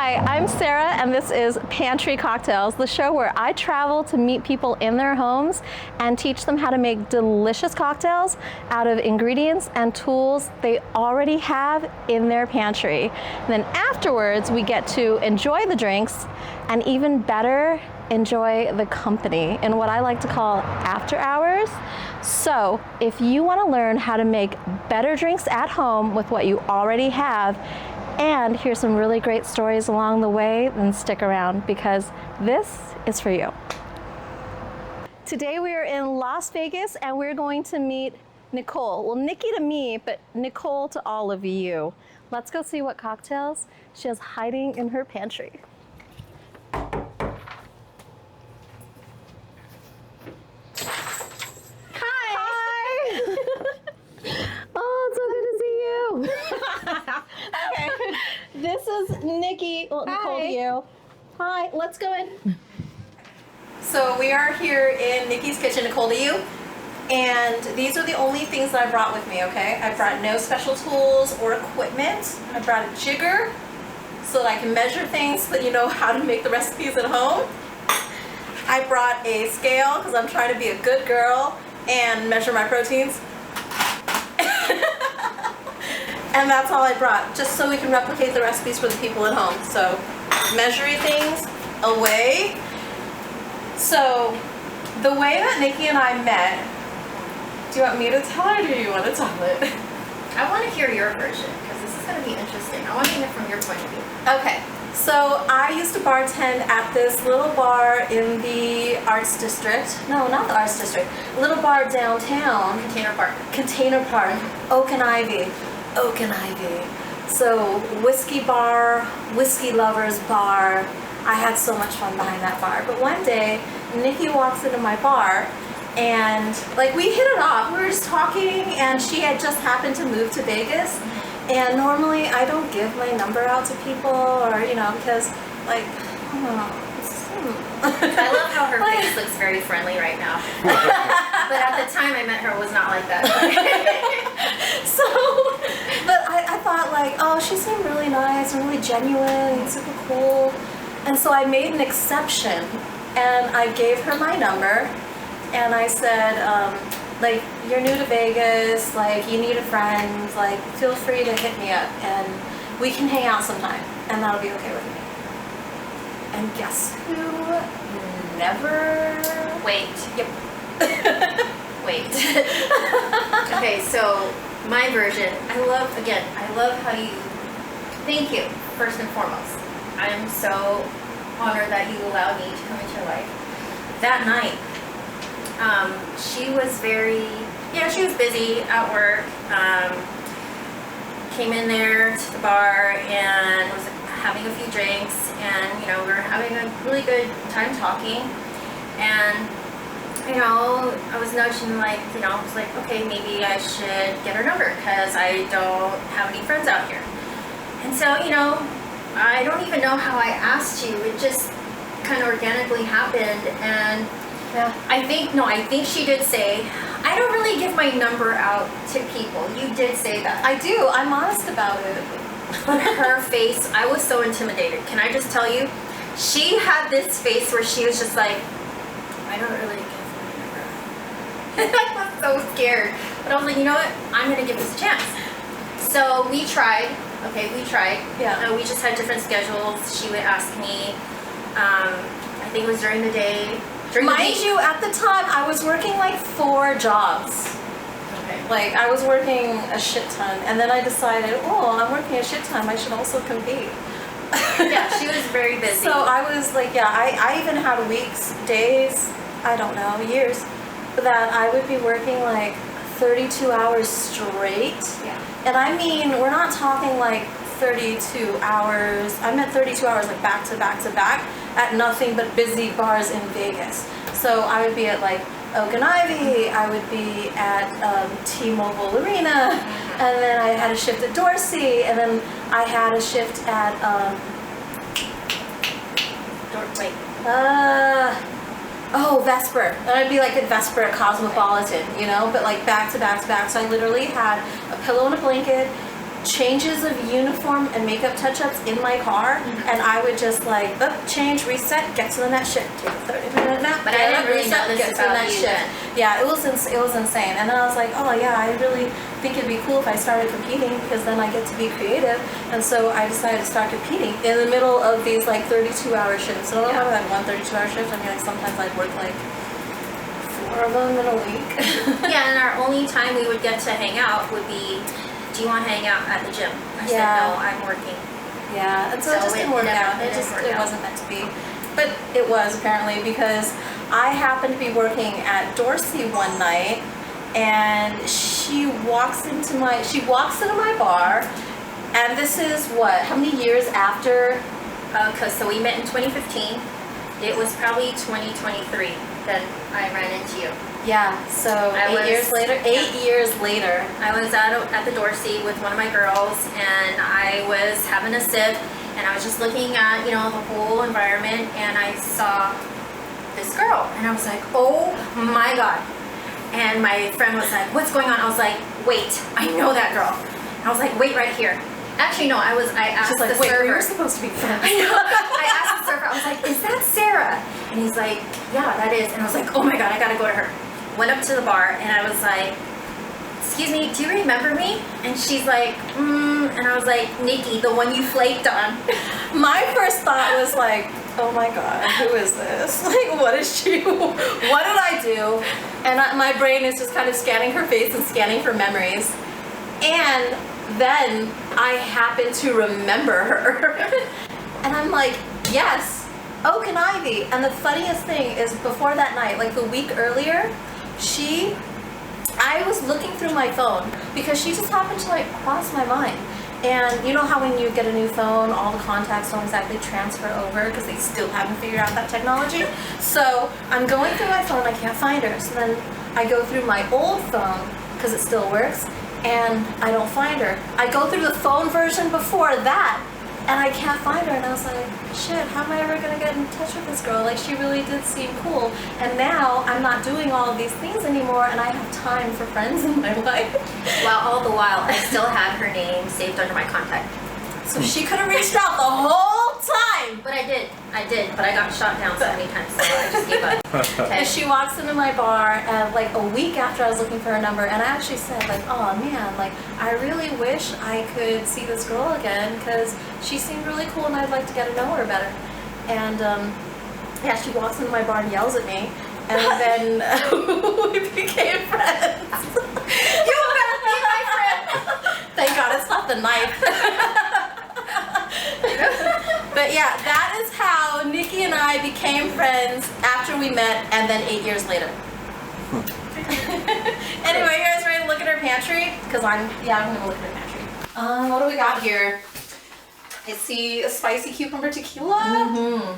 Hi, I'm Sarah, and this is Pantry Cocktails, the show where I travel to meet people in their homes and teach them how to make delicious cocktails out of ingredients and tools they already have in their pantry. And then afterwards, we get to enjoy the drinks and even better, enjoy the company in what I like to call after hours. So if you want to learn how to make better drinks at home with what you already have, and hear some really great stories along the way, then stick around because this is for you. Today we are in Las Vegas and we're going to meet Nicole. Well, Nikki to me, but Nicole to all of you. Let's go see what cocktails she has hiding in her pantry. Okay, this is Nikki. Well, Nicole to you. Hi, let's go in. So we are here in Nikki's kitchen, Nicole to you. And these are the only things that I brought with me, okay? I brought no special tools or equipment. I brought a jigger so that I can measure things so that you know how to make the recipes at home. I brought a scale because I'm trying to be a good girl and measure my proteins. And that's all I brought, just so we can replicate the recipes for the people at home. So, measuring things away. So, the way that Nikki and I met, do you want me to tell it or do you want to tell it? I want to hear your version, because this is going to be interesting. I want to hear it from your point of view. Okay, so I used to bartend at this little bar in the Arts District. No, not the Arts District. A little bar downtown. Container Park. Oak and Ivy. So whiskey bar, whiskey lovers bar. I had so much fun behind that bar. But one day, Nikki walks into my bar and like we hit it off. We were just talking and she had just happened to move to Vegas. And normally I don't give my number out to people or, you know, because like, I don't know. I love how her face looks very friendly right now. But at the time I met her, it was not like that. So, but I thought like, oh, she seemed really nice and really genuine and super cool. And so I made an exception and I gave her my number and I said, like, you're new to Vegas, like, you need a friend, like, feel free to hit me up and we can hang out sometime and that'll be okay with me. And guess who never... Wait. Yep. Wait. Okay, so my version, I love how you, thank you, first and foremost. I'm so honored that you allowed me to come into your life. That night, she was she was busy at work, came in there to the bar and was having a few drinks and, you know, we were having a really good time talking and, you know, I was nudging like, you know, I was like, okay, maybe I should get her number because I don't have any friends out here. And so, you know, I don't even know how I asked you. It just kind of organically happened and yeah. I think she did say, I don't really give my number out to people. You did say that. I do. I'm honest about it. But her face, I was so intimidated. Can I just tell you? She had this face where she was just like, I don't really give my number. And I was so scared. But I was like, you know what? I'm going to give this a chance. So we tried. Okay, we tried. Yeah. We just had different schedules. She would ask me, I think it was during the day. Mind you, at the time, I was working like 4 jobs. Okay. Like, I was working a shit ton. And then I decided, oh, I'm working a shit ton. I should also compete. Yeah, she was very busy. So I was like, yeah, I even had weeks, days, I don't know, years, that I would be working like 32 hours straight. Yeah. And I mean, we're not talking like 32 hours. I meant 32 hours like back to back to back at nothing but busy bars in Vegas. So I would be at like Oak and Ivy, I would be at T-Mobile Arena, and then I had a shift at Dorsey, and then I had a shift at Vesper. And I'd be like at Vesper at Cosmopolitan, you know, but like back to back to back. So I literally had a pillow and a blanket changes of uniform and makeup touch-ups in my car, and I would just like, change, reset, get to the next shift, take a 30-minute nap. But I didn't really know this about you then. Yeah, it was insane. And then I was like, oh yeah, I really think it'd be cool if I started competing, because then I get to be creative. And so I decided to start competing in the middle of these like 32-hour shifts. So I don't know if I had one 32-hour shift. I mean, like sometimes I'd work like 4 of them in a week. Yeah, and our only time we would get to hang out would be, do you want to hang out at the gym? I said, no, I'm working. Yeah, and so it just didn't work out. It wasn't meant to be. But it was, apparently, because I happened to be working at Dorsey one night, and she walks into my bar, and this is what, how many years after? So we met in 2015. It was probably 2023 that I ran into you. Yeah, so 8 years later. 8 years later. I was at the Dorsey with one of my girls, and I was having a sip, and I was just looking at, the whole environment, and I saw this girl, and I was like, oh my God. And my friend was like, what's going on? I was like, wait, I know that girl. I was like, wait right here. Actually, no, I asked the server. We were supposed to be friends. I know. I asked the server, I was like, is that Sarah? And he's like, yeah, that is. And I was like, oh my God, I gotta go to her. Went up to the bar, and I was like, excuse me, do you remember me? And she's like, and I was like, Nikki, the one you flaked on. My first thought was like, oh my God, who is this? Like, what is she? What did I do? And my brain is just kind of scanning her face and scanning for memories. And then I happen to remember her. And I'm like, yes, Oak and Ivy. And the funniest thing is, before that night, like the week earlier, I was looking through my phone because she just happened to like cross my mind. And you know how when you get a new phone, all the contacts don't exactly transfer over because they still haven't figured out that technology? So I'm going through my phone, I can't find her. So then I go through my old phone because it still works, and I don't find her. I go through the phone version before that, and I can't find her. And I was like, shit, how am I ever gonna get in touch with this girl? Like, she really did seem cool. And now I'm not doing all of these things anymore, and I have time for friends in my life. Well, all the while, I still had her name saved under my contact. So she could have reached out the whole time. But I did, but I got shot down so many times, so I just gave up. Okay. And she walks into my bar, like a week after I was looking for her number, and I actually said, like, oh man, like, I really wish I could see this girl again, because she seemed really cool and I'd like to get to know her better. And yeah, she walks into my bar and yells at me, and then we became friends. You better be my friend. Thank God it's not the knife. But yeah, that is how Nikki and I became friends after we met, and then 8 years later. Anyway, you guys ready to look at our pantry? Because I'm gonna look at our pantry. What do we got here? I see a spicy cucumber tequila.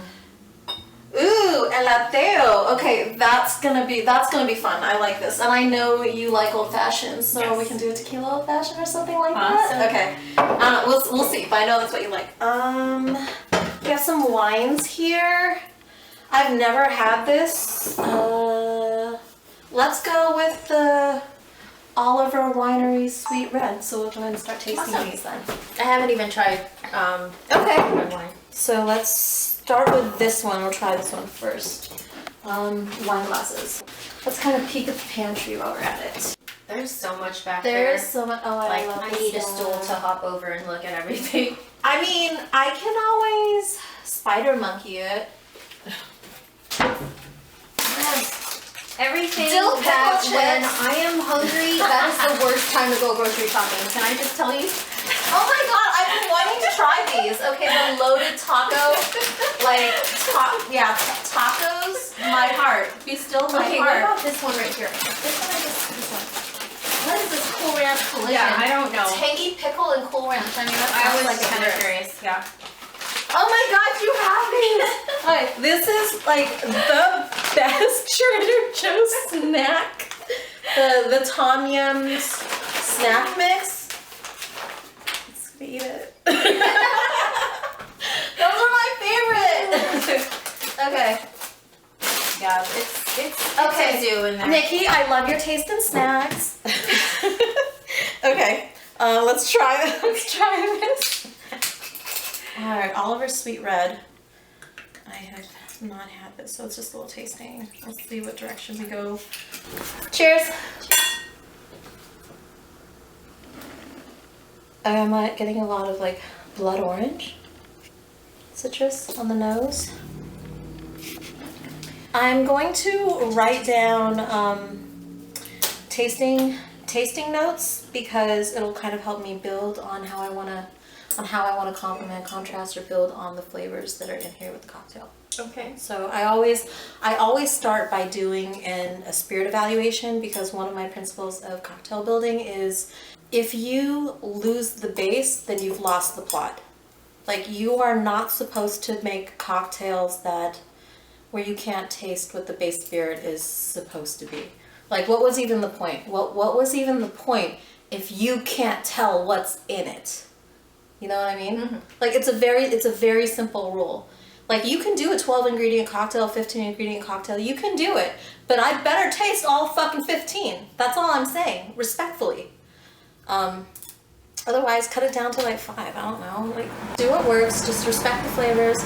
Ooh, elateo. Okay, that's gonna be fun. I like this, and I know you like old fashioned, so yes. We can do a tequila old fashioned or something like that. Okay, we'll see. But I know that's what you like. We have some wines here. I've never had this. Let's go with the Oliver Winery Sweet Red. So we'll go ahead and start tasting these then. I haven't even tried okay. red wine. So let's start with this one. We'll try this one first. Wine glasses. Let's kind of peek at the pantry while we're at it. There's so much back there. There's so much. Oh, I love this. I need a stool to hop over and look at everything. I mean, I can always spider monkey it. Everything Dill that pickle when chips. I am hungry, that is the worst time to go grocery shopping. Can I just tell you? Oh my God, I've been wanting to try these. Okay, the loaded taco, tacos. My heart, be still my heart. heart. What about this one right here? This one or this one? What is this Cool Ranch collision? Yeah, I don't know. Tangy pickle and Cool Ranch. I mean, I was like kind of curious. Yeah. Oh my God, you have these! Okay, this is like the best Trader Joe's snack. The Tom Yum's snack mix. Let's eat it. Those are my favorite. Okay. Yeah, it's okay. In there. Nikki, I love your taste in snacks. Okay. Let's try this. All right, Oliver Sweet Red. I have not had this, so it's just a little tasting. Let's see what direction we go. Cheers. I'm getting a lot of like blood orange citrus on the nose. I'm going to write down tasting notes because it'll kind of help me build on how I want to complement, contrast, or build on the flavors that are in here with the cocktail. Okay. So I always start by doing a spirit evaluation, because one of my principles of cocktail building is if you lose the base, then you've lost the plot. Like, you are not supposed to make cocktails where you can't taste what the base spirit is supposed to be. Like, what was even the point? What was even the point if you can't tell what's in it? You know what I mean? Mm-hmm. Like, it's a very simple rule. Like, you can do a 12 ingredient cocktail, 15 ingredient cocktail, you can do it, but I better taste all fucking 15. That's all I'm saying, respectfully. Otherwise, cut it down to like 5, I don't know. Like, do what works, just respect the flavors,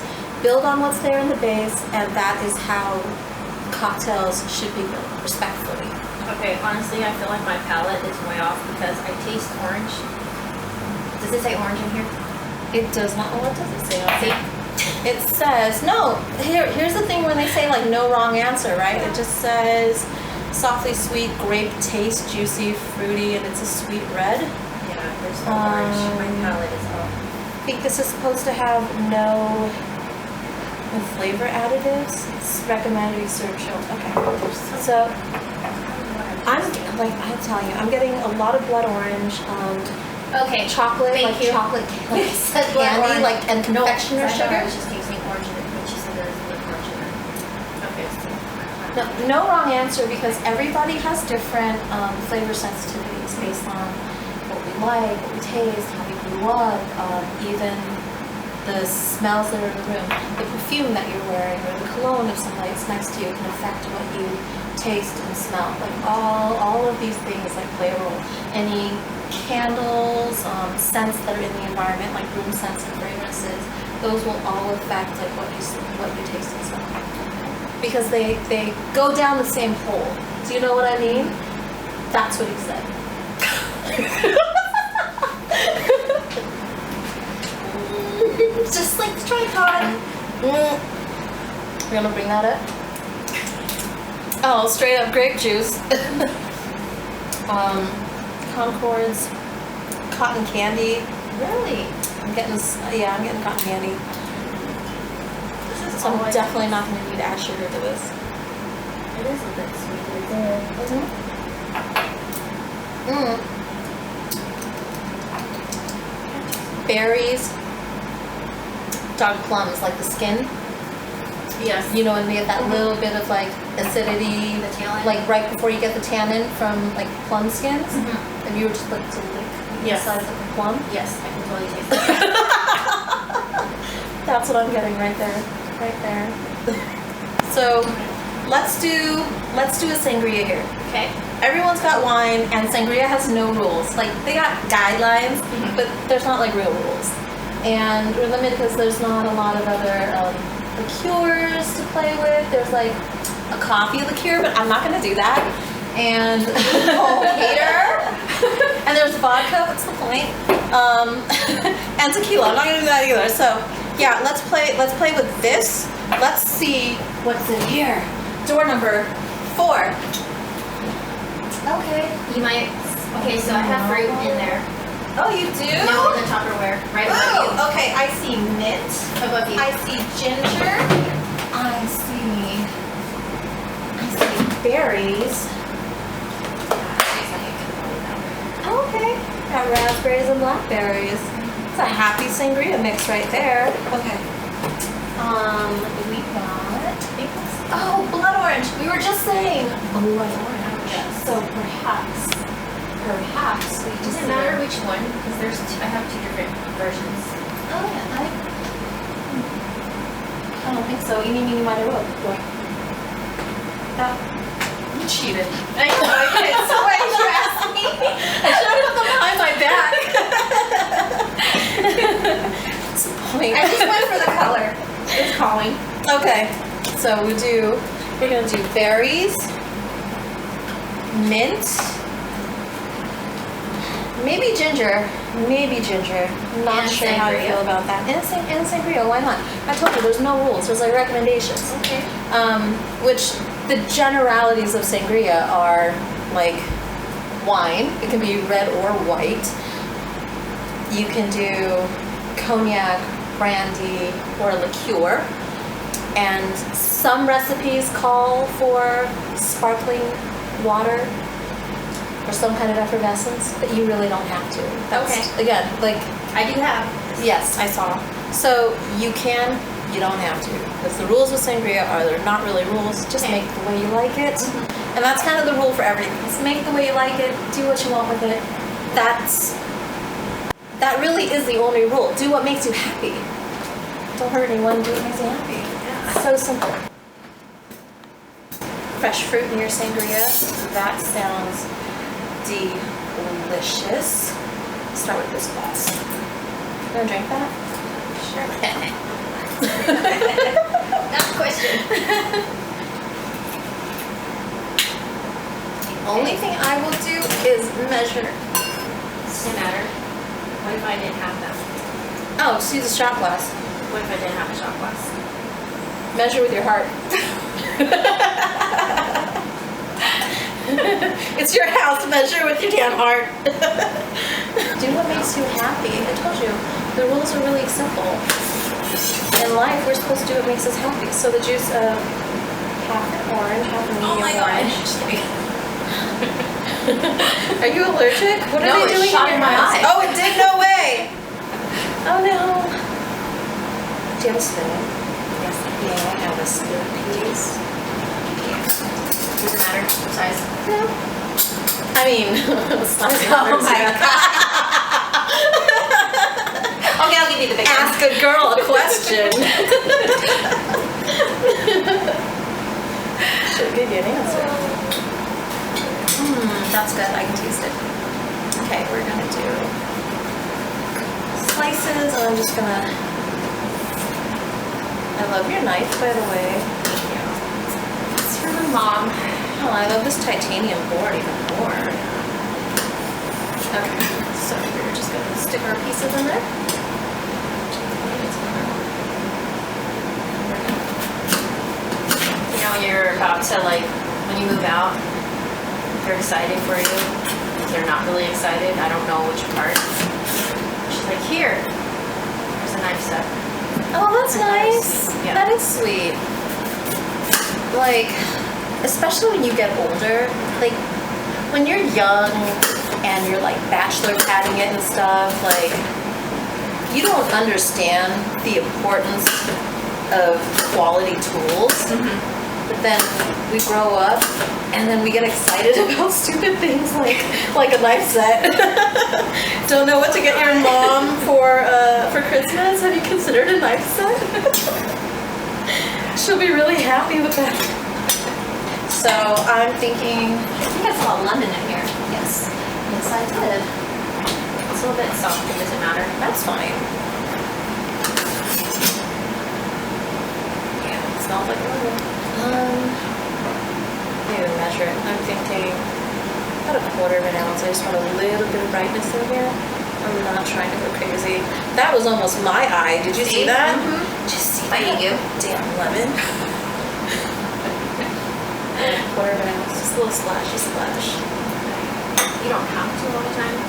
build on what's there in the base, and that is how cocktails should be built, respectfully. Okay, honestly, I feel like my palate is way off because I taste orange. Does it say orange in here? It does not. What does it say? See? It says, no, here's the thing when they say like no wrong answer, right? It just says softly sweet, grape taste, juicy, fruity, and it's a sweet red. Yeah, there's no orange. My palate is off. I think this is supposed to have no flavor additives. It's recommended you serve chilled. Okay. So I'm telling you, I'm getting a lot of blood orange. Okay, chocolate, thank you. Chocolate candy, like, and confectioner sugar. I was just tasting orange in it, but she said there was orange in it. Okay. No wrong answer, because everybody has different flavor sensitivities based on what we like, what we taste, how we grew up, even the smells that are in the room, the perfume that you're wearing, or the cologne if somebody's next to you can affect what you taste and smell. Like all of these things like play a role. Any candles, scents that are in the environment, like room scents and fragrances, those will all affect like what you taste and smell, because they go down the same hole. Do you know what I mean? That's what he said. Just like the tripod. We're gonna bring that up. Oh, straight up grape juice. Concord's cotton candy. Really? I'm getting cotton candy. So I'm definitely not going to need ash sugar to this. It is a bit sweet. Berries, dark plums, like the skin. Yes. You know, and we get that little bit of like acidity, the tannin, like right before you get the tannin from like plum skins. Mm-hmm. And you were just like to lick the inside of the plum. Yes, I can totally taste that. That's what I'm getting right there, So let's do a sangria here. Okay. Everyone's got wine, and sangria has no rules. Like, they got guidelines, but there's not like real rules. And we're limited because there's not a lot of other liqueurs to play with. There's like a coffee liqueur, but I'm not gonna do that. And hater. And there's vodka. What's the point? And tequila. I'm not gonna do that either. So yeah, let's play with this. Let's see what's in here. Door number 4. Okay. You might. Okay, so I have fruit in there. Oh, you do? No, in the Tupperware, right above you. Okay. I see mint. Above you. I see ginger. I see berries. Okay. Got raspberries and blackberries. It's a happy sangria mix right there. Okay. We got. Oh, blood orange. We were just saying blood orange. Yes. So perhaps we just. Does it matter which one? Because I have 2 different versions. Oh yeah. I don't think so. Eeny, meeny, miny, moe. You cheated. I know, I did. So why did you ask me? I should have put them behind my back. Okay, so we're gonna do berries, mint, maybe ginger. Not And sure how I sangria. feel about that. And sangria, why not? I told you there's no rules. There's like recommendations. Okay. Which the generalities of sangria are like wine. It can be red or white. You can do cognac, brandy, or liqueur. And some recipes call for sparkling water or some kind of effervescence, but you really don't have to. That's, Okay. again, like, I do have. yes, I saw. So you can, you don't have to. Because the rules with sangria are they're not really rules. Just Okay. make it the way you like it. And that's kind of the rule for everything. Just make it the way you like it. Do what you want with it. That really is the only rule. Do what makes you happy. Don't hurt anyone. Do what makes you happy. Yeah. So simple. Fresh fruit in your sangria. That sounds delicious. Start with this glass. You want to drink that? Sure. That's a question. The only thing I will do is measure. Doesn't matter. What if I didn't have them? Oh, just use a shot glass. What if I didn't have a shot glass? Measure with your heart. It's your house. Measure with your damn heart. Do what makes you happy. I told you, the rules are really simple. In life, we're supposed to do what makes us happy. So the juice of half an orange, half a medium Oh my god. orange. Just kidding. Are you allergic? What No, are they it doing shot in in your my house? eye. Oh, it did? No way. Oh no. Do you have a spoon? Yes. Yeah, I have a spoon, please. Does it matter? Size? No. I mean, size Oh matters. my Okay, I'll give you the big one. Ask a girl a question. She'll give you an answer. That's good. I can taste it. Okay, we're gonna do slices, and I'm just gonna. I love your knife, by the way. It's for my mom. Oh, I love this titanium board even more. Okay, so we're just gonna stick our pieces in there. You know, you're about to, like, when you move out, they're excited for you. They're not really excited. I don't know which part. She's like, here, there's a knife set. Oh, that's nice. Yeah. That is sweet. Like, especially when you get older, like, when you're young and you're, like, bachelor padding it and stuff, like, you don't understand the importance of quality tools. But then we grow up and then we get excited about stupid things like a knife set. Don't know what to get your mom for Christmas. Have you considered a knife set? She'll be really happy with that. So I'm thinking, I think I saw a lemon in here. yes, yes I did. It's a little bit soft. It doesn't matter. That's fine. Yeah, it smells like a lemon. Maybe measure it. I'm thinking about 1/4 of an ounce. I just want a little bit of brightness in here. I'm not trying to go crazy. That was almost my eye. Did you see that? Did you see I that? eat you. Damn lemon. 1/4 of an ounce. Just a little splashy splash. You don't have to all the time.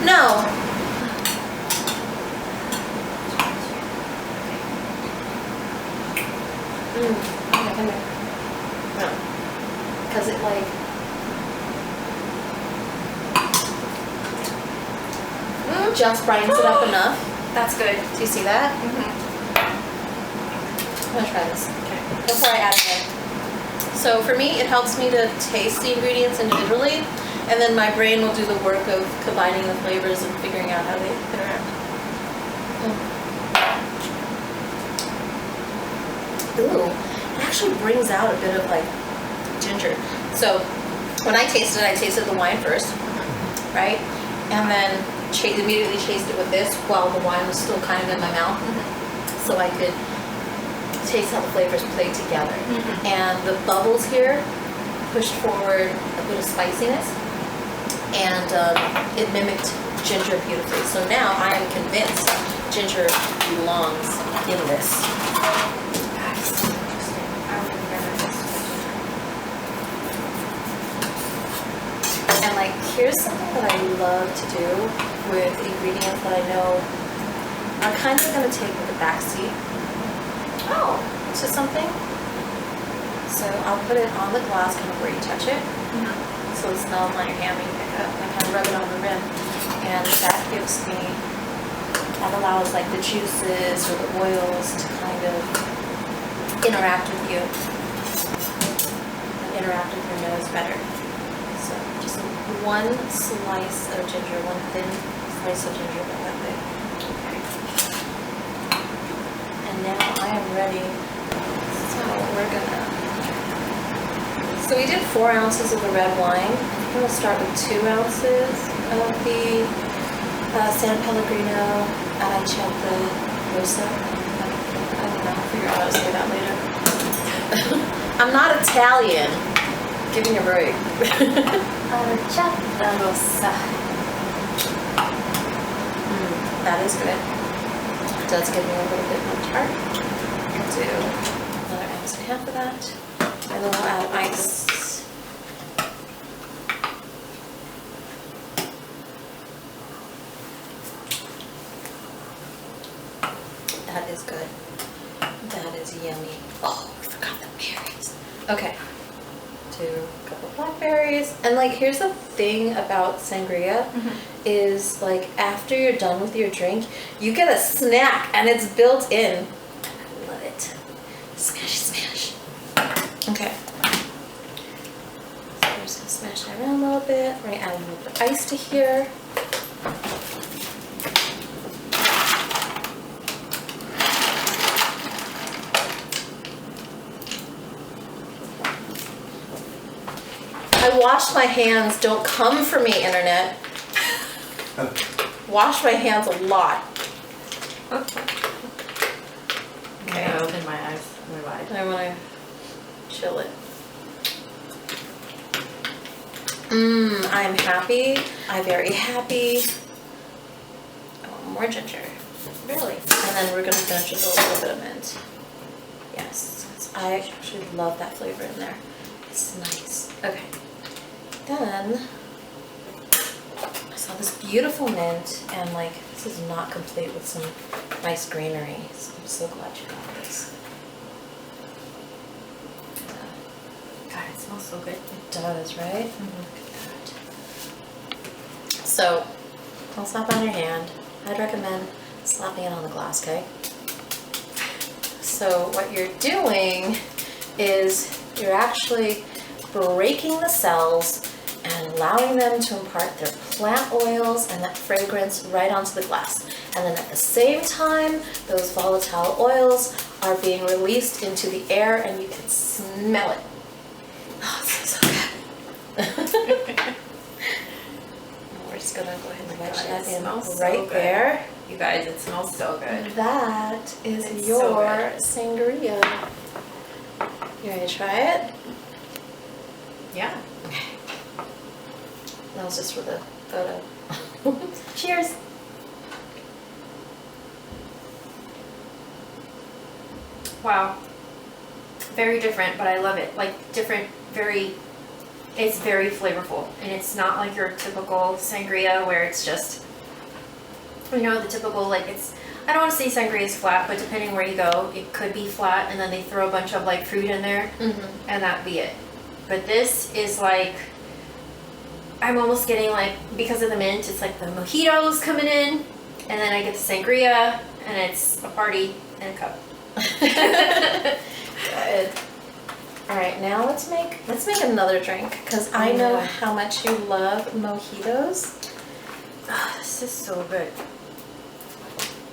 No. Come here. No. Because it like... just brightens it up enough. That's good. Do you see that? I'm gonna try this. Okay. Before I add it in. So for me, it helps me to taste the ingredients individually, and then my brain will do the work of combining the flavors and figuring out how they interact. Ooh, it actually brings out a bit of like ginger. So when I tasted the wine first, right? And then immediately chased it with this while the wine was still kind of in my mouth. So I could taste how the flavors play together. And the bubbles here pushed forward a bit of spiciness, and it mimicked ginger beautifully. So now I am convinced ginger belongs in this. And like, here's something that I love to do with ingredients that I know are kind of going to take the back seat. Oh, to something. So I'll put it on the glass, kind of where you touch it. So the smell on your hand when you pick it up, and I kind of rub it on the rim. And that gives me, that allows like the juices or the oils to kind of interact with you. And interact with your nose better. So just one slice of ginger, one thin slice of ginger, about that big. Okay. And now I am ready. So we're gonna, so we did 4 ounces of the red wine. I'm gonna start with 2 ounces of the San Pellegrino Arancetta Rosa. I don't know, I'll figure out how to say that later. I'm not Italian. Give me a break. Arancetta Rosa. That is good. It does give me a little bit more tart. I'll do another ounce and a half of that. And then we'll add ice. That is good. That is yummy. Oh, I forgot the berries. Okay. Do a couple of blackberries. And like, here's the thing about sangria is like, after you're done with your drink, you get a snack and it's built in. I love it. Smash, smash. Okay. So we're just gonna smash that around a little bit. We're gonna add a little bit of ice to here. I washed my hands. Don't come for me, internet. Wash my hands a lot. Okay, I opened my eyes really wide. I want to chill it. I'm happy. I'm very happy. I want more ginger. Really? And then we're going to finish with a little bit of mint. Yes. I actually love that flavor in there. It's nice. Okay. Then I saw this beautiful mint, and like, this is not complete with some nice greenery. So I'm so glad you got this. God, it smells so good. It does, right? Look at that. So, don't slap on your hand. I'd recommend slapping it on the glass, okay? So what you're doing is you're actually breaking the cells and allowing them to impart their plant oils and that fragrance right onto the glass. And then at the same time, those volatile oils are being released into the air and you can smell it. Oh, it smells so good. We're just gonna go ahead and wedge that in right there. You guys, it smells so good. That is It's your so sangria. You ready to try it? Yeah. Okay. That was just for the photo. Cheers. Wow. Very different, but I love it. Like, different, it's very flavorful. And it's not like your typical sangria where it's just, you know, the typical, like, it's, I don't want to say sangria is flat, but depending where you go, it could be flat, and then they throw a bunch of like fruit in there, and that'd be it. But this is like, I'm almost getting like, because of the mint, it's like the mojitos coming in, and then I get the sangria, and it's a party in a cup. Good. All right, now let's make another drink, because I know how much you love mojitos. Oh, this is so good.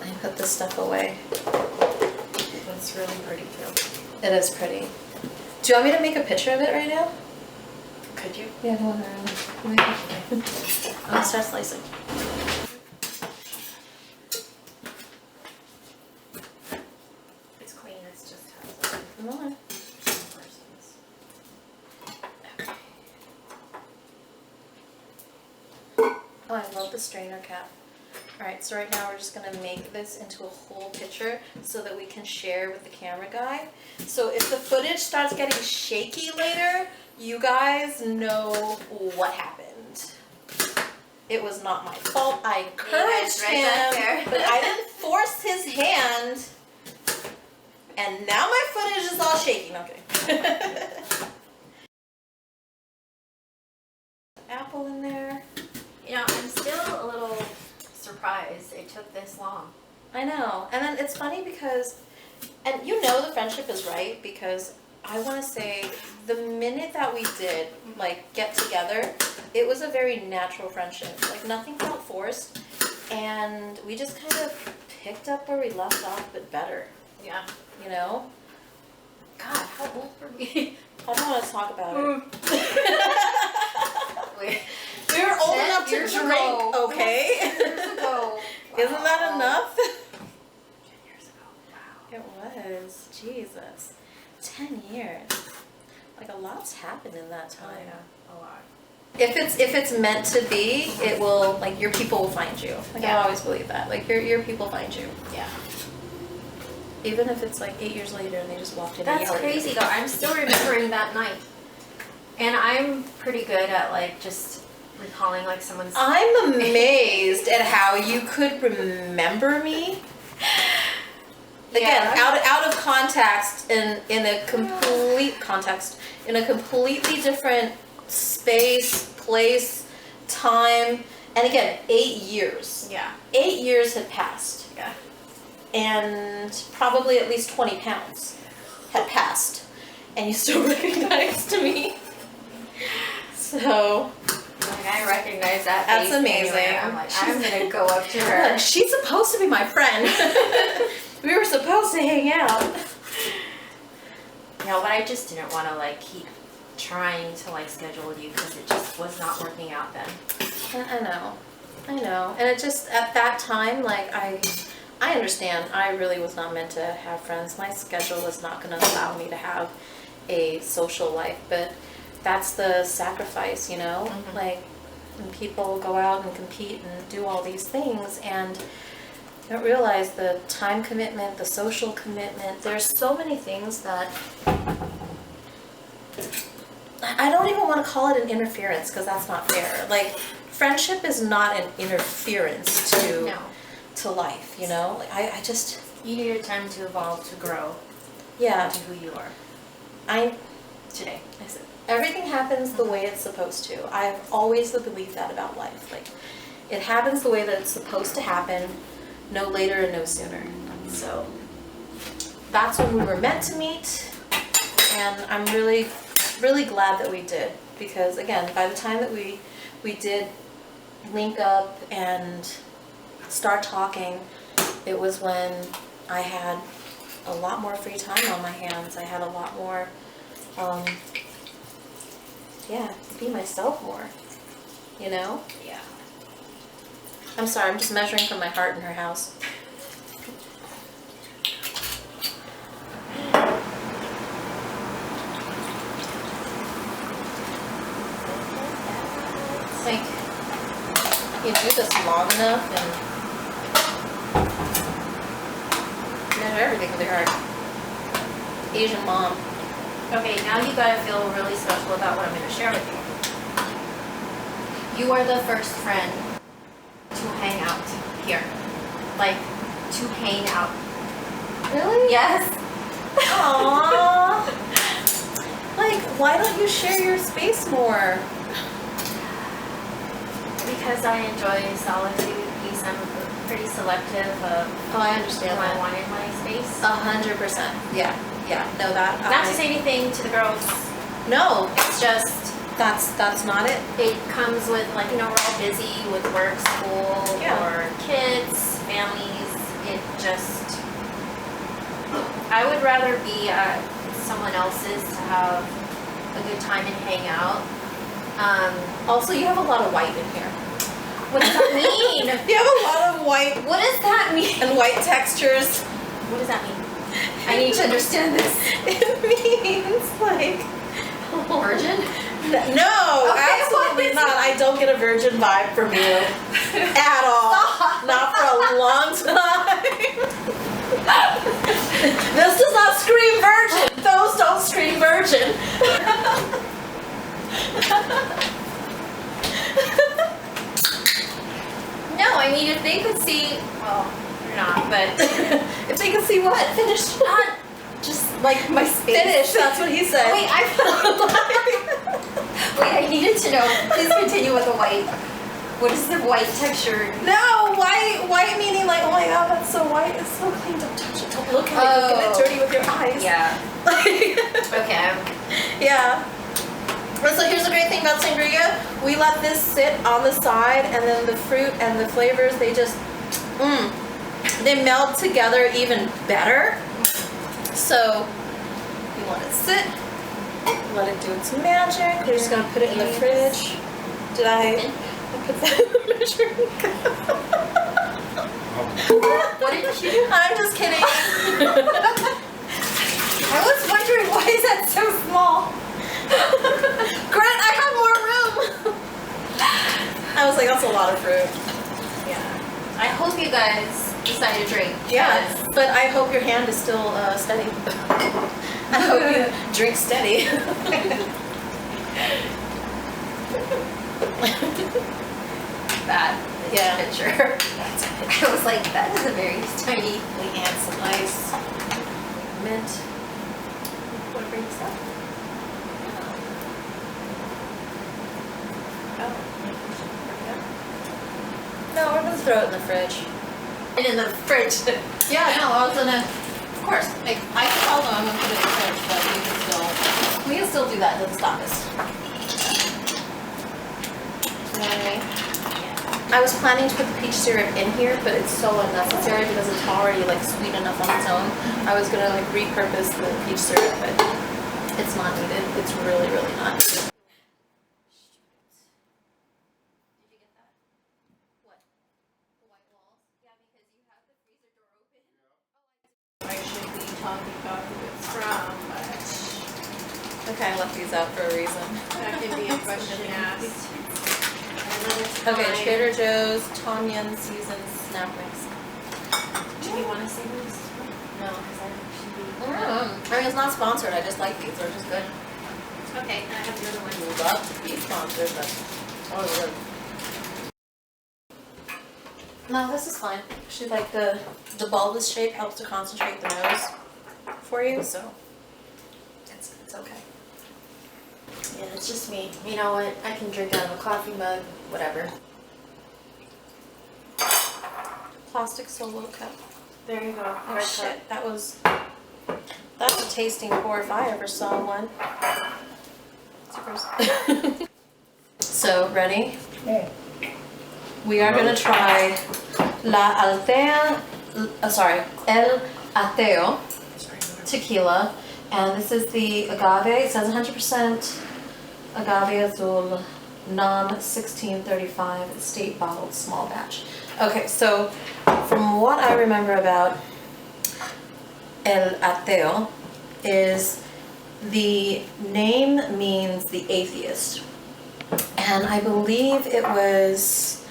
I put this stuff away. It's really pretty too. It is pretty. Do you want me to make a picture of it right now? Could you? Yeah, go on. I'm gonna start slicing. It's clean, it's just with the strainer cap. Alright, so right now we're just gonna make this into a whole picture so that we can share with the camera guy. So if the footage starts getting shaky later, you guys know what happened. It was not my fault. I encouraged him, but I didn't force his hand. And now my footage is all shaky. No, I'm kidding. Apple in there. You know, I'm still a little surprised it took this long. I know. And then it's funny because, and you know the friendship is right, because I want to say the minute that we did like get together, it was a very natural friendship. Like nothing felt forced, and we just kind of picked up where we left off, but better. Yeah. You know? God, how old were we? I don't want to talk about it. Wait. We were old enough to drink, ago. okay? 10 years ago. Isn't that enough? 10 years ago. Wow. It was. Jesus. 10 years. Like a lot's happened in that time. Oh, yeah. A lot. If it's meant to be, it will, like, your people will find you. Like, Yeah. I always believe that. Like, your people find you. Yeah. Even if it's like 8 years later and they just walked in and That's yelled at you. crazy though. I'm still remembering that night. And I'm pretty good at like just recalling like someone's. I'm amazed at how you could remember me. Again, out of context, in a complete context, in a completely different space, place, time, and again, 8 years. Yeah. 8 years had passed. Yeah. And probably at least 20 pounds had passed, and you still recognized me. So Like I recognize that. that's face amazing. anywhere. I'm like, I'm gonna go up to her. Look, she's supposed to be my friend. We were supposed to hang out. You know, but I just didn't want to like keep trying to like schedule with you because it just was not working out then. I know, and it just at that time, like I understand. I really was not meant to have friends. My schedule was not going to allow me to have a social life, but that's the sacrifice, you know? Mhm. Like, when people go out and compete and do all these things and don't realize the time commitment, the social commitment. There's so many things that I don't even want to call it an interference because that's not fair. Like, friendship is not an interference to life, you know? Like, I just... You need your time to evolve, to grow, Yeah. to who you are today. I said, everything happens the way it's supposed to. I've always believed that about life. Like, it happens the way that it's supposed to happen, no later and no sooner. So, that's when we were meant to meet, and I'm really, really glad that we did. Because, again, by the time that we did link up and start talking, it was when I had a lot more free time on my hands. I had a lot more, be myself more, you know? Yeah. I'm sorry, I'm just measuring from my heart in her house. It's like, you do this long enough and measure everything with your heart. Asian mom. Okay, now you gotta feel really special about what I'm gonna share with you. You are the first friend to hang out here. Like, to hang out. Really? Yes. Aww. Like, why don't you share your space more? Because I enjoy solitude, peace. I'm pretty selective of Oh, I understand who I that. want in my space. 100%. Yeah. No, that. Not to say anything to the girls. No, It's just, that's not it. it comes with, like, you know, we're all busy with work, school, Yeah. or kids, families. It just, I would rather be at someone else's to have a good time and hang out. Also, you have a lot of white in here. What does that mean? You have a lot of white What does that mean? and white textures. What does that mean? I need to understand this. It means like Virgin? No, Okay, absolutely not. I don't get a virgin vibe from you at all. Stop. Not for a long time. This does not scream virgin. Those don't scream virgin. No, I mean, if they could see, well, they're not, but If they can see what? Finish. just like my space. Finish. That's what he said. Wait, wait, I needed to know. Please continue with the white. What is the white texture? No, white meaning like, oh my god, that's so white. It's so clean. Don't touch it. Don't look at it. Look at it dirty with your eyes. Yeah. Okay. Yeah. And so here's the great thing about sangria. We let this sit on the side, and then the fruit and the flavors, they just, they meld together even better. So you let it sit, let it do its magic. We're just gonna put it in the fridge. Did I put that in the measuring cup? What did you do? I'm just kidding. I was wondering, why is that so small? Grant, I have more room. I was like, that's a lot of fruit. Yeah. I hope you guys decide to drink. Yeah, but I hope your hand is still steady. I hope you drink steady. Bad. Yeah. Picture. I was like, that is a very tiny. We add some ice, mint. Want to bring this up? No, we're gonna throw it in the fridge. And in the fridge. Yeah, no, I was gonna. Of course, like, I can tell them I'm gonna put it in the fridge, but we can still do that. It doesn't stop us. You know what I mean? I was planning to put the peach syrup in here, but it's so unnecessary because it's already like sweet enough on its own. I was gonna like repurpose the peach syrup, but it's not needed. It's really, really not. Did you get that? What? The white walls? Yeah, because you have the freezer door open. I should be talking about who it's from, but I kind of left these out for a reason. That could be a question asked. Okay, Trader Joe's Tom Yum seasoned snap mix. Do you want to say this? No, because I should be. Oh. I mean, it's not sponsored. I just like these. They're just good. Okay, I have the other one. I would love to be sponsored, but oh, good. No, this is fine. Actually, like the bulbous shape helps to concentrate the nose for you, so it's okay. Yeah, it's just me. You know what? I can drink out of a coffee mug, whatever. Plastic solo cup. There you go. Oh shit, that's a tasting pour if I ever saw one. So, ready? Yeah. We are gonna try El Ateo tequila, and this is the agave. It says 100% agave azul, non-1635, state bottled, small batch. Okay, so from what I remember about El Ateo is the name means the atheist. And I believe it was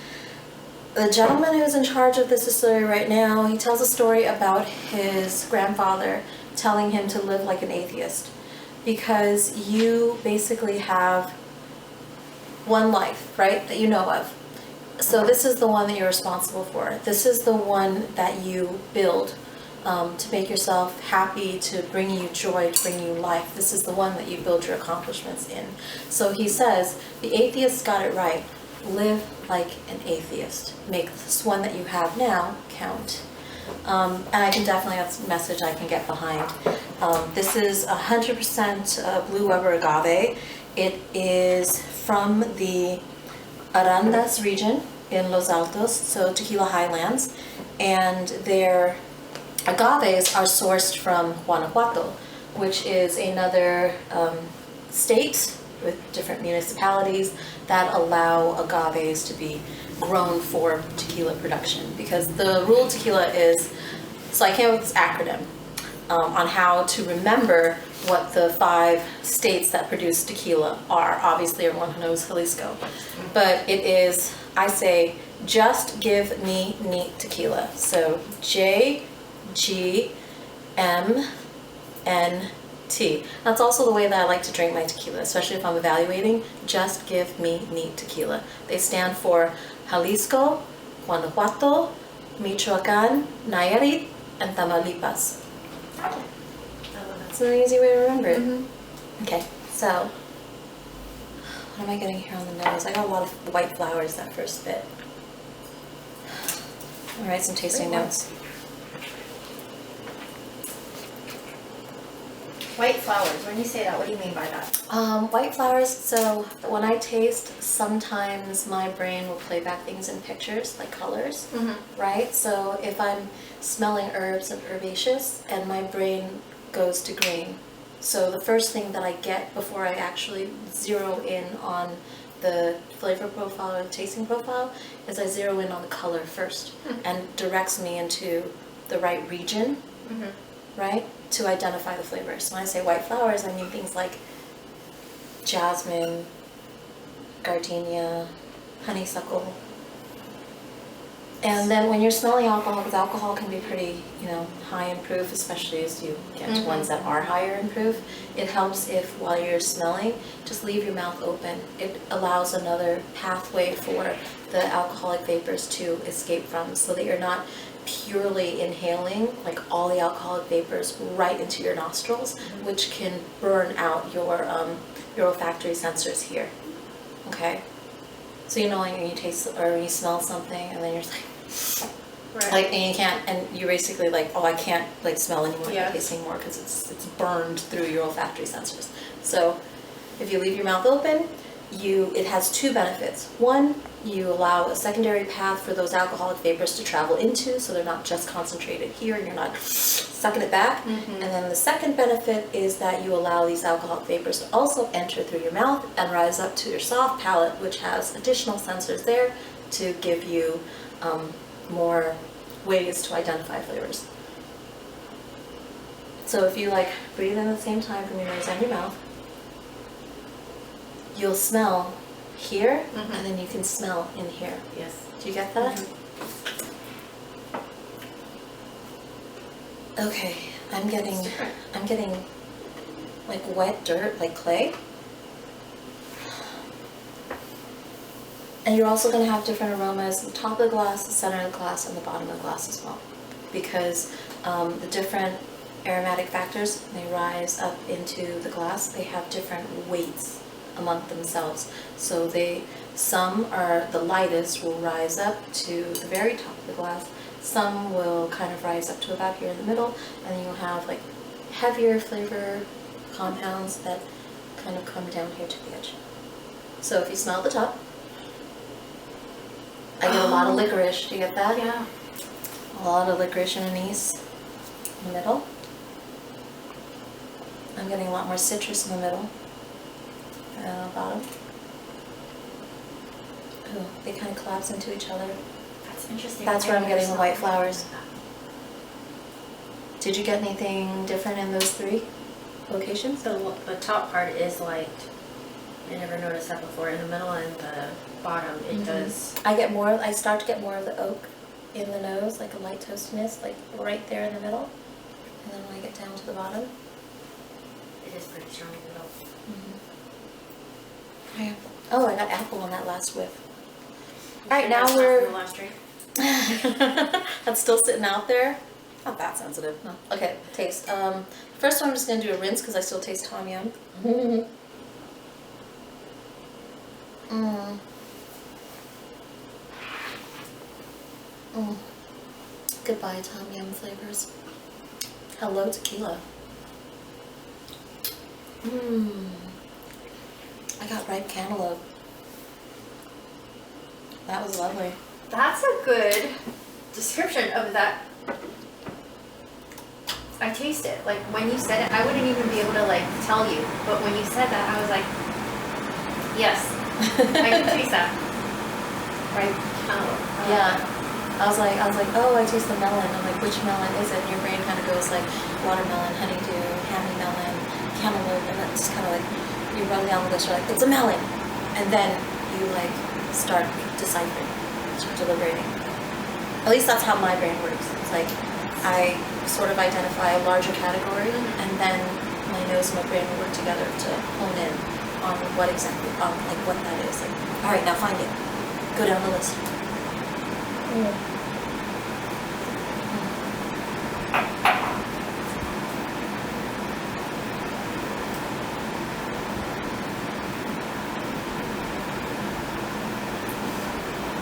the gentleman who's in charge of this distillery right now. He tells a story about his grandfather telling him to live like an atheist because you basically have one life, right, that you know of. So this is the one that you're responsible for. This is the one that you build to make yourself happy, to bring you joy, to bring you life. This is the one that you build your accomplishments in. So he says, the atheists got it right. Live like an atheist. Make this one that you have now count. And I can definitely, that's a message I can get behind. This is 100% blue rubber agave. It is from the Arandas region in Los Altos, so Tequila Highlands, and their agaves are sourced from Guanajuato, which is another state with different municipalities that allow agaves to be grown for tequila production. Because the rule of tequila is, so I came up with this acronym, on how to remember what the 5 states that produce tequila are. Obviously, everyone knows Jalisco. But it is, I say, just give me neat tequila. So JGMNT. That's also the way that I like to drink my tequila, especially if I'm evaluating. Just give me neat tequila. They stand for Jalisco, Guanajuato, Michoacán, Nayarit, and Tamaulipas. It's an easy way to remember it. Okay, so what am I getting here on the nose? I got a lot of white flowers that first bit. All right, some tasting notes. White flowers. When you say that, what do you mean by that? White flowers, so when I taste, sometimes my brain will play back things in pictures, like colors, right? So if I'm smelling herbs and herbaceous, and my brain goes to green. So the first thing that I get before I actually zero in on the flavor profile or the tasting profile is I zero in on the color first, and directs me into the right region, right, to identify the flavors. So when I say white flowers, I mean things like jasmine, gardenia, honeysuckle. And then when you're smelling alcohol, because alcohol can be pretty, high in proof, especially as you get to ones that are higher in proof, it helps if while you're smelling, just leave your mouth open. It allows another pathway for the alcoholic vapors to escape from, so that you're not purely inhaling like all the alcoholic vapors right into your nostrils, which can burn out your olfactory sensors here. Okay, so when you taste or when you smell something and then you're like, and you can't, and you're basically like, oh, I can't smell anymore, I can't taste anymore, because it's burned through your olfactory sensors. So if you leave your mouth open, it has 2 benefits. One, you allow a secondary path for those alcoholic vapors to travel into, so they're not just concentrated here and you're not sucking it back. And then the second benefit is that you allow these alcoholic vapors to also enter through your mouth and rise up to your soft palate, which has additional sensors there to give you more ways to identify flavors. So if you breathe in at the same time from your nose and your mouth, you'll smell here, and then you can smell in here. Yes. Do you get that? Okay, I'm getting like wet dirt, like clay. And you're also going to have different aromas at the top of the glass, the center of the glass, and the bottom of the glass as well. Because the different aromatic factors, they rise up into the glass, they have different weights among themselves. So some are the lightest, will rise up to the very top of the glass. Some will kind of rise up to about here in the middle, and then you'll have heavier flavor compounds that kind of come down here to the edge. So if you smell the top, I get a lot of licorice. Do you get that? Yeah. A lot of licorice and anise in the middle. I'm getting a lot more citrus in the middle and the bottom. Ooh, they kind of collapse into each other. That's interesting. That's where I'm getting the white flowers. Did you get anything different in those 3 locations? The top part is light. I never noticed that before. In the middle and the bottom, it does. I start to get more of the oak in the nose, like a light toastiness, like right there in the middle. And then when I get down to the bottom, It is pretty strong in the middle. yeah. Oh, I got apple on that last whiff. All right, That's now not we're. from the last drink. That's still sitting out there. Not that sensitive. No. Okay, taste. First one I'm just gonna do a rinse because I still taste tom yum. Goodbye, tom yum flavors. Hello, tequila. I got ripe cantaloupe. That was lovely. That's a good description of that. I taste it. Like when you said it, I wouldn't even be able to tell you. But when you said that, I was like, yes, I can taste that. Right? Cantaloupe. Yeah. I was like, oh, I taste the melon. I'm like, which melon is it? And your brain kind of goes like watermelon, honeydew, hammy melon, cantaloupe, and then just kind of like you run down the list. You're like, it's a melon, and then you like start deciphering, start deliberating. At least that's how my brain works. It's like I sort of identify a larger category, and then my nose and my brain will work together to hone in on what exactly, like what that is. Like, all right, now find it. Go down the list.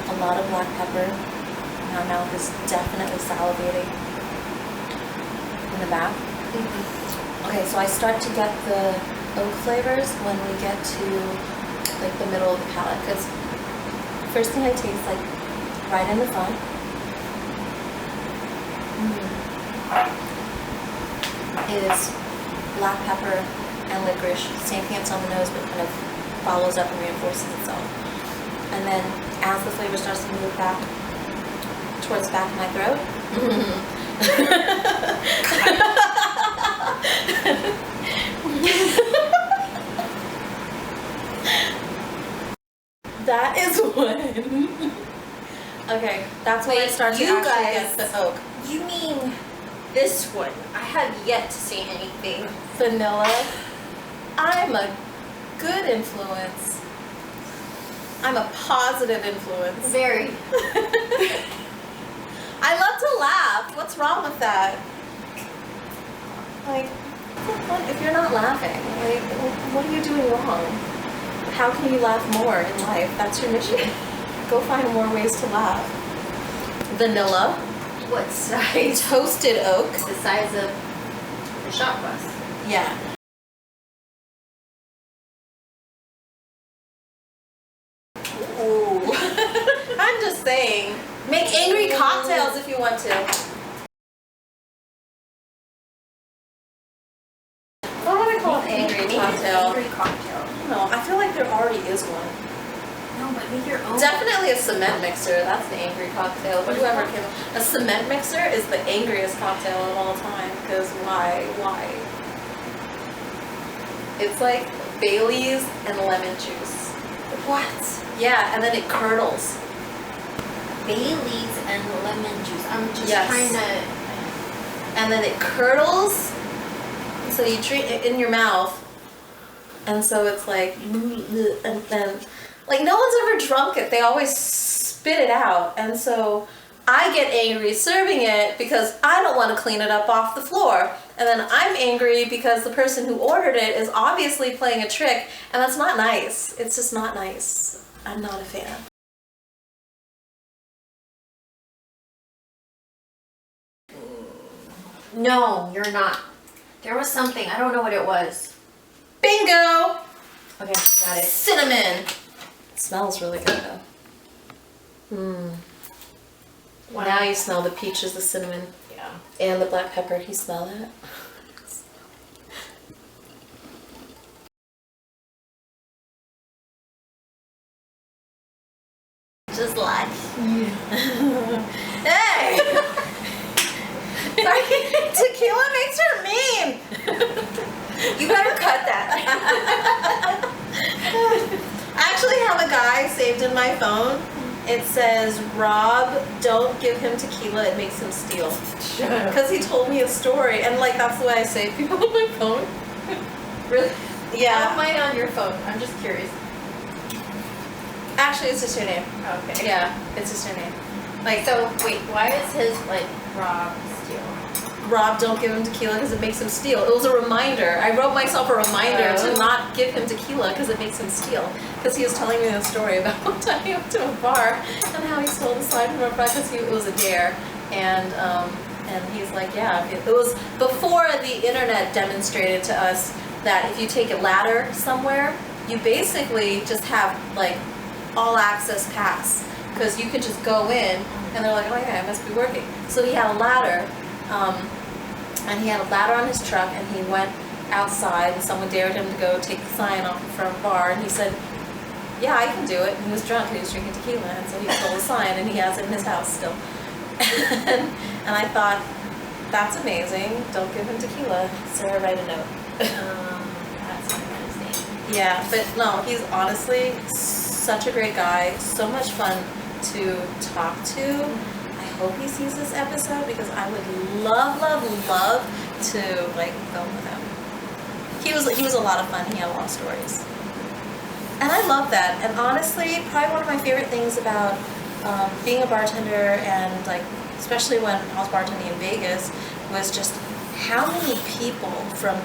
A lot of black pepper. My mouth is definitely salivating in the back. Okay, so I start to get the oak flavors when we get to like the middle of the palate, because first thing I taste, like right in the front, is black pepper and licorice. Same thing, it's on the nose, but kind of follows up and reinforces itself. And then as the flavor starts to move back towards the back of my throat, that is when. Okay, that's when I start to actually get the oak. You mean this one? I have yet to see anything. Vanilla. I'm a good influence. I'm a positive influence. Very. I love to laugh. What's wrong with that? Like, if you're not laughing, like, what are you doing wrong? How can you laugh more in life? That's your mission. Go find more ways to laugh. Vanilla. What size? Toasted oak. The size of a shot glass. Yeah. Ooh. I'm just saying. Make angry cocktails if you want to. What would I call an angry cocktail? Angry cocktail. No, I feel like there already is one. No, but make your own. Definitely a cement mixer. That's the angry cocktail. But whoever came, a cement mixer is the angriest cocktail of all time. Because why? It's like Bailey's and lemon juice. What? Yeah, and then it curdles. Bailey's and lemon juice. I'm just trying to. And then it curdles. So you drink it in your mouth. And so it's like, and then, like, no one's ever drunk it. They always spit it out. And so I get angry serving it because I don't want to clean it up off the floor. And then I'm angry because the person who ordered it is obviously playing a trick. And that's not nice. It's just not nice. I'm not a fan. No, you're not. There was something. I don't know what it was. Bingo! Okay, got it. Cinnamon! It smells really good though. Wow. Now you smell the peaches, the cinnamon, Yeah. and the black pepper. You smell that? Just like. Hey! Sorry, tequila makes her mean! You better cut that. I actually have a guy saved in my phone. It says, Rob, don't give him tequila, it makes him steal. Because he told me a story, and like that's the way I save people on my phone. Really? Yeah. How mine on your phone? I'm just curious. Actually, it's just your name. Okay. Yeah, it's just your name. Like, so wait, why is his like Rob steal? Rob, don't give him tequila because it makes him steal. It was a reminder. I wrote myself a reminder to not give him tequila because it makes him steal. Because he was telling me a story about one time he went to a bar and how he stole the slide from a bar because it was a dare. And he's like, yeah, it was before the internet demonstrated to us that if you take a ladder somewhere, you basically just have like all access pass. Because you could just go in and they're like, oh yeah, it must be working. So he had a ladder. And he had a ladder on his truck, and he went outside, and someone dared him to go take the sign off the front bar, and he said, yeah, I can do it. And he was drunk, and he was drinking tequila, and so he stole the sign, and he has it in his house still. And I thought, that's amazing. Don't give him tequila. Sarah, write a note. That's my friend's name. Yeah, but no, he's honestly such a great guy. So much fun to talk to. I hope he sees this episode because I would love to like film with him. He was a lot of fun. He had a lot of stories. And I love that. And honestly, probably one of my favorite things about being a bartender and like, especially when I was bartending in Vegas, was just how many people from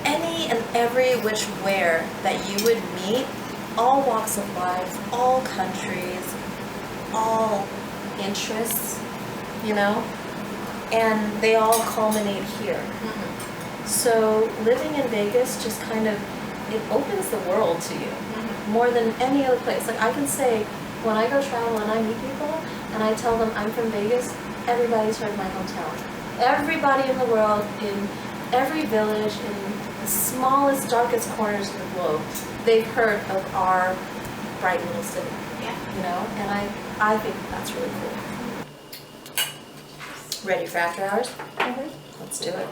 any and every which where that you would meet, all walks of life, all countries, all interests, you know, and they all culminate here. Mm-hmm. So living in Vegas just kind of, it opens the world to you more than any other place. Like I can say, when I go travel and I meet people and I tell them I'm from Vegas, everybody's heard my hometown. Everybody in the world, in every village, in the smallest, darkest corners of the globe, they've heard of our bright little city. Yeah. You know, and I think that's really cool. Ready for after hours? Mm-hmm. Let's do it.